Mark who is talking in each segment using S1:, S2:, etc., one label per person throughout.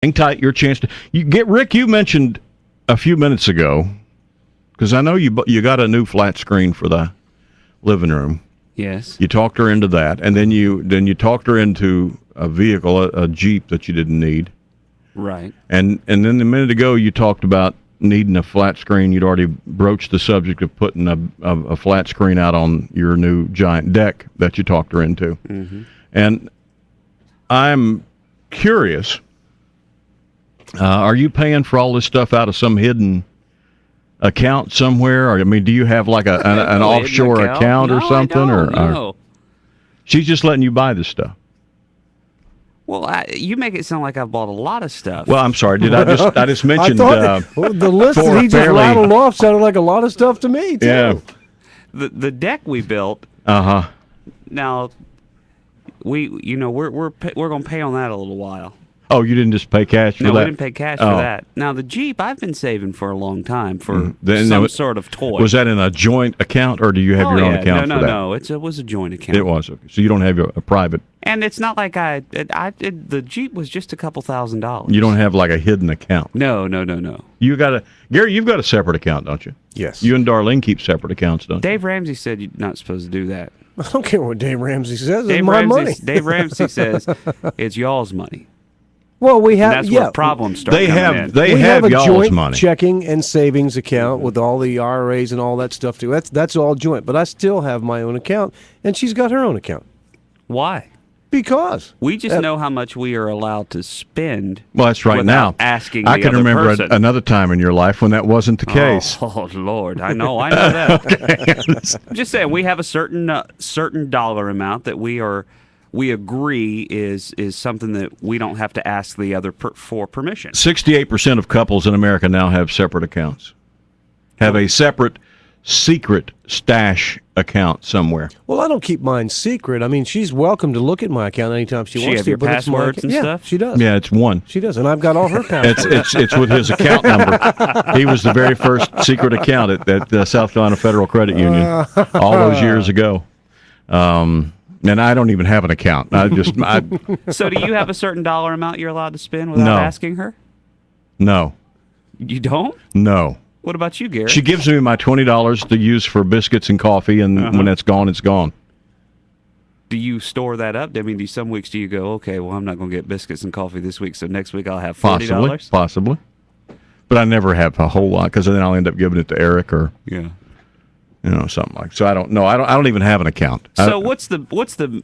S1: hang tight. Your chance to Rick. You mentioned a few minutes ago, because I know you got a new flat screen for the living room.
S2: Yes.
S1: You talked her into that, and then you talked her into a vehicle, a Jeep that you didn't need.
S2: Right.
S1: And then a minute ago you talked about needing a flat screen. You'd already broached the subject of putting a flat screen out on your new giant deck that you talked her into.
S2: Mm-hmm.
S1: And I'm curious, are you paying for all this stuff out of some hidden account somewhere? Or, I mean, do you have like an offshore account or something?
S2: No.
S1: She's just letting you buy this stuff.
S2: Well, you make it sound like I've bought a lot of stuff.
S1: Well, I'm sorry. Did I just mentioned
S3: the list that he just rattled off sounded like a lot of stuff to me too.
S1: Yeah.
S2: The deck we built. Now, we're going to pay on that a little while.
S1: Oh, you didn't just pay cash for that?
S2: No, we didn't pay cash for that. Now, the Jeep, I've been saving for a long time for some sort of toy.
S1: Was that in a joint account, or do you have your own account for that?
S2: No. It was a joint account.
S1: It was. Okay. So you don't have a private.
S2: And it's not like the Jeep was just a couple $1,000s.
S1: You don't have like a hidden account.
S2: No.
S1: Gary, you've got a separate account, don't you?
S3: Yes.
S1: You and Darlene keep separate accounts, don't you?
S2: Dave Ramsey said you're not supposed to do that.
S3: I don't care what Dave Ramsey says. It's my money.
S2: Dave Ramsey says it's y'all's money.
S3: Well, we have.
S2: And that's where problems start.
S1: They have
S3: a
S1: y'all's
S3: joint
S1: money.
S3: Checking and savings account with all the IRAs and all that stuff too. That's all joint. But I still have my own account, and she's got her own account.
S2: Why?
S3: Because
S2: we just know how much we are allowed to spend.
S1: Well, that's right now.
S2: Asking
S1: I can remember
S2: person.
S1: Another time in your life when that wasn't the case.
S2: Oh Lord, I know that.
S1: Okay.
S2: I'm just saying we have a certain dollar amount that we agree is something that we don't have to ask the other for permission.
S1: 68% of couples in America now have separate accounts. Have a separate secret stash account somewhere.
S3: Well, I don't keep mine secret. I mean, she's welcome to look at my account anytime she wants
S2: have
S3: to.
S2: Your passwords and stuff?
S3: She does.
S1: Yeah, it's one.
S3: She does, and I've got all her passwords.
S1: It's with his account number. He was the very first secret account at the South Carolina Federal Credit Union all those years ago. And I don't even have an account.
S2: So do you have a certain dollar amount you're allowed to spend without asking her?
S1: No.
S2: You don't?
S1: No.
S2: What about you, Gary?
S1: She gives me my $20 to use for biscuits and coffee, and when it's gone, it's gone.
S2: Do you store that up? I mean, some weeks do you go, okay, well, I'm not going to get biscuits and coffee this week, so next week I'll have $40?
S1: Possibly. But I never have a whole lot, because then I'll end up giving it to Eric or something like. So I don't know. I don't even have an account.
S2: So what's the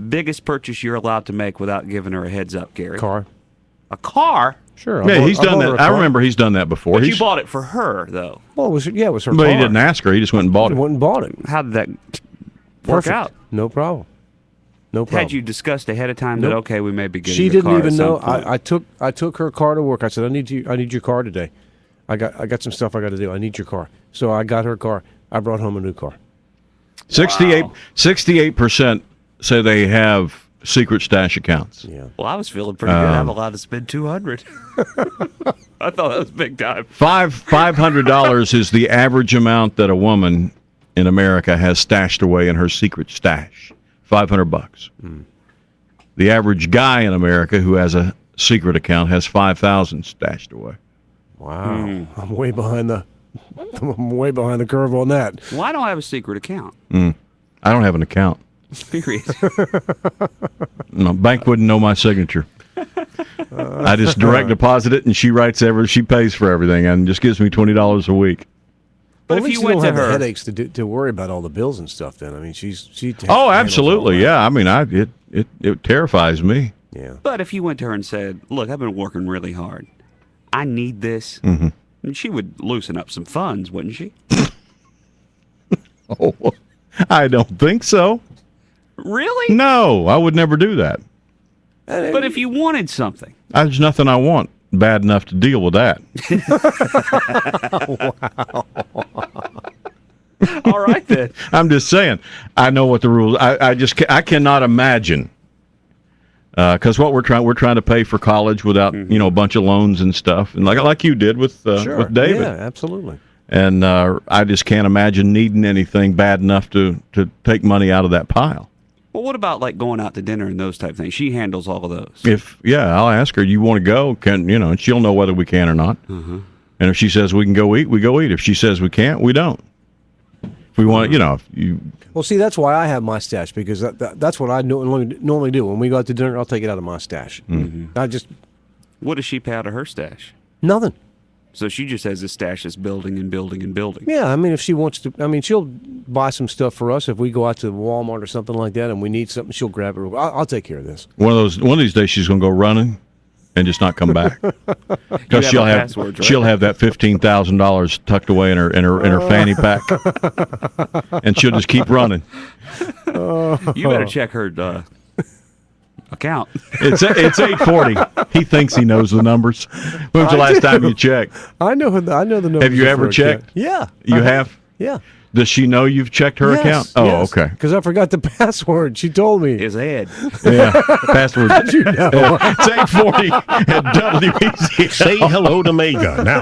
S2: biggest purchase you're allowed to make without giving her a heads up, Gary?
S3: Car.
S2: A car?
S3: Sure.
S1: Yeah, he's done that. I remember he's done that before.
S2: But you bought it for her, though.
S3: Well, it was her car.
S1: But he didn't ask her. He just went and bought it.
S3: He went and bought it.
S2: How did that work out?
S3: No problem. No problem.
S2: Had you discussed ahead of time that okay, we may be getting
S3: She
S2: the car
S3: didn't even know.
S2: I
S3: I took her car to work. I said, I need your car today. I got some stuff I got to do. I need your car. So I got her car. I brought home a new car.
S1: 68% say they have secret stash accounts.
S3: Yeah.
S2: Well, I was feeling pretty good. I'm allowed to spend $200. I thought that was big time.
S1: $500 is the average amount that a woman in America has stashed away in her secret stash. $500. The average guy in America who has a secret account has $5,000 stashed away.
S3: Wow. I'm way behind the curve on that.
S2: Well, I don't have a secret account.
S1: I don't have an account.
S2: Period.
S1: No, bank wouldn't know my signature. I just direct deposit it, and she pays for everything, and just gives me $20 a week.
S2: But
S3: if you went to her, the headaches to worry about all the bills and stuff. Then I mean, she.
S1: Oh, absolutely, yeah. I mean, it terrifies me.
S3: Yeah.
S2: But if you went to her and said, "Look, I've been working really hard. I need this," and she would loosen up some funds, wouldn't she?
S1: Oh, I don't think so.
S2: Really?
S1: No, I would never do that.
S2: But if you wanted something,
S1: there's nothing I want bad enough to deal with that.
S2: Wow. All right then.
S1: I'm just saying. I know what the rules. I cannot imagine. Because we're trying to pay for college without a bunch of loans and stuff, and like you did with David.
S3: Yeah, absolutely.
S1: And I just can't imagine needing anything bad enough to take money out of that pile.
S2: Well, what about like going out to dinner and those type of things? She handles all of those.
S1: I'll ask her, you want to go? And she'll know whether we can or not.
S2: Mm-hmm.
S1: And if she says we can go eat, we go eat. If she says we can't, we don't. If we want, if you.
S3: Well, see, that's why I have my stash, because that's what I normally do. When we go out to dinner, I'll take it out of my stash.
S1: Mm-hmm.
S2: What does she pay out of her stash?
S3: Nothing.
S2: So she just has a stash that's building and building and building.
S3: Yeah, I mean, if she wants to, she'll buy some stuff for us. If we go out to Walmart or something like that and we need something, she'll grab it. I'll take care of this.
S1: One of these days, she's going to go running and just not come back because she'll have that $15,000 tucked away in her fanny pack, and she'll just keep running.
S2: You better check her account.
S1: It's 8:40. He thinks he knows the numbers. When was the last time you checked?
S3: I know the numbers.
S1: Have you ever checked?
S3: Yeah.
S1: You have?
S3: Yeah.
S1: Does she know you've checked her account? Oh,
S3: yes.
S1: Okay.
S3: Because I forgot the password. She told me.
S2: His head.
S1: Yeah. Password.
S3: How'd you know?
S1: It's 8:40 at WEZLCrew.
S4: Say hello to Mega now.